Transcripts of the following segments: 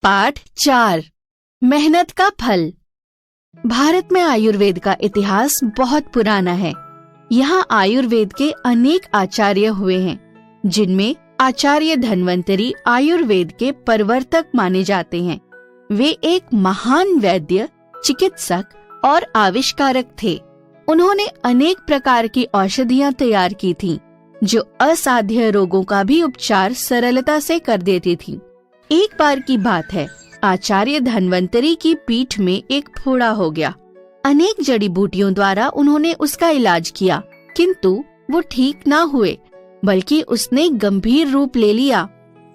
पाठ 4 मेहनत का फल। भारत में आयुर्वेद का इतिहास बहुत पुराना है। यहाँ आयुर्वेद के अनेक आचार्य हुए हैं, जिनमें आचार्य धन्वंतरी आयुर्वेद के प्रवर्तक माने जाते हैं। वे एक महान वैद्य, चिकित्सक और आविष्कारक थे। उन्होंने अनेक प्रकार की औषधियाँ तैयार की थीं, जो असाध्य रोगों का भी उपचार सरलता से कर देती थीं। एक बार की बात है, आचार्य धन्वंतरी की पीठ में एक फोड़ा हो गया। अनेक जड़ी बूटियों द्वारा उन्होंने उसका इलाज किया, किंतु वो ठीक ना हुए, बल्कि उसने गंभीर रूप ले लिया।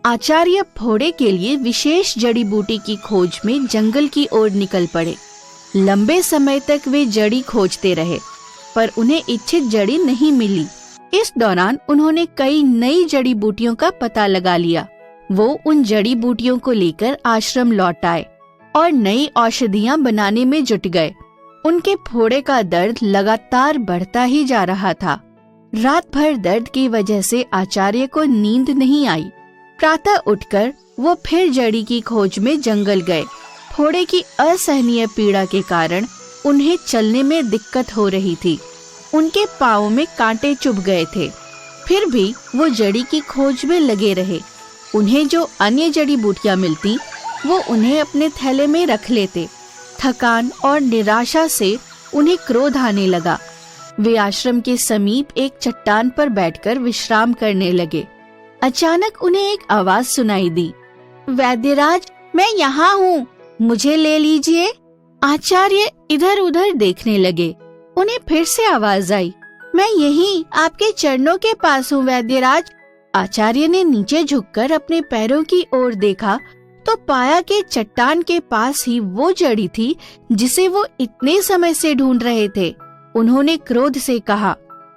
आचार्य फोड़े के लिए विशेष जड़ी बूटी की खोज में जंगल की ओर निकल पड़े। लंबे समय तक वे जड़ी खोजते रहे, पर उन्हें इच्छित जड़ी नहीं मिली। इस दौरान उन्होंने कई नई जड़ी बूटियों का पता लगा लिया। वो उन जड़ी बूटियों को लेकर आश्रम लौट आए और नई औषधियाँ बनाने में जुट गए। उनके फोड़े का दर्द लगातार बढ़ता ही जा रहा था। रात भर दर्द की वजह से आचार्य को नींद नहीं आई। प्रातः उठकर वो फिर जड़ी की खोज में जंगल गए। फोड़े की असहनीय पीड़ा के कारण उन्हें चलने में दिक्कत हो रही थी। उनके पाँव में कांटे चुभ गए थे। फिर भी वो जड़ी की खोज में लगे रहे। उन्हें जो अन्य जड़ी बूटियां मिलती, वो उन्हें अपने थैले में रख लेते। थकान और निराशा से उन्हें क्रोध आने लगा। वे आश्रम के समीप एक चट्टान पर बैठकर विश्राम करने लगे। अचानक उन्हें एक आवाज सुनाई दी, वैद्यराज, मैं यहाँ हूँ, मुझे ले लीजिए। आचार्य इधर उधर देखने लगे। उन्हें फिर से आवाज आई, मैं यहीं आपके चरणों के पास हूँ वैद्यराज। आचार्य ने नीचे झुककर अपने पैरों की ओर देखा तो पाया कि चट्टान के पास ही वो जड़ी थी जिसे वो इतने समय से ढूंढ रहे थे। उन्होंने क्रोध से कहा,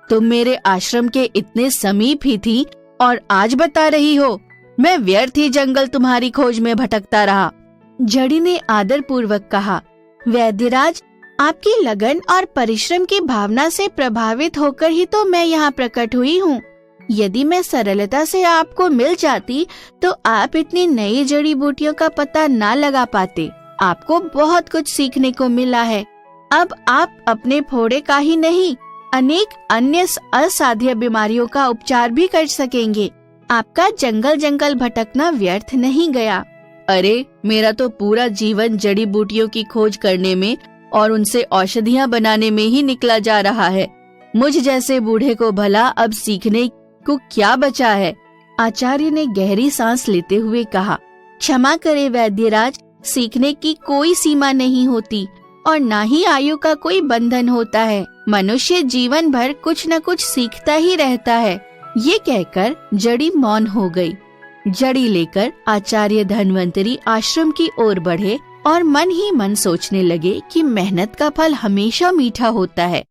तुम मेरे आश्रम के इतने समीप ही थी और आज बता रही हो? मैं व्यर्थ ही जंगल तुम्हारी खोज में भटकता रहा। जड़ी ने आदर पूर्वक कहा, वैद्यराज, आपकी लगन और परिश्रम की भावना से प्रभावित होकर ही तो मैं यहाँ प्रकट हुई हूँ। यदि मैं सरलता से आपको मिल जाती तो आप इतनी नई जड़ी बूटियों का पता ना लगा पाते। आपको बहुत कुछ सीखने को मिला है। अब आप अपने फोड़े का ही नहीं, अनेक अन्य असाध्य बीमारियों का उपचार भी कर सकेंगे। आपका जंगल जंगल भटकना व्यर्थ नहीं गया। अरे, मेरा तो पूरा जीवन जड़ी बूटियों की खोज करने में और उनसे औषधियाँ बनाने में ही निकला जा रहा है। मुझ जैसे बूढ़े को भला अब सीखने को क्या बचा है? आचार्य ने गहरी सांस लेते हुए कहा, क्षमा करे वैद्यराज, सीखने की कोई सीमा नहीं होती और ना ही आयु का कोई बंधन होता है। मनुष्य जीवन भर कुछ न कुछ सीखता ही रहता है। ये कहकर जड़ी मौन हो गई। जड़ी लेकर आचार्य धन्वंतरी आश्रम की ओर बढ़े और मन ही मन सोचने लगे कि मेहनत का फल हमेशा मीठा होता है।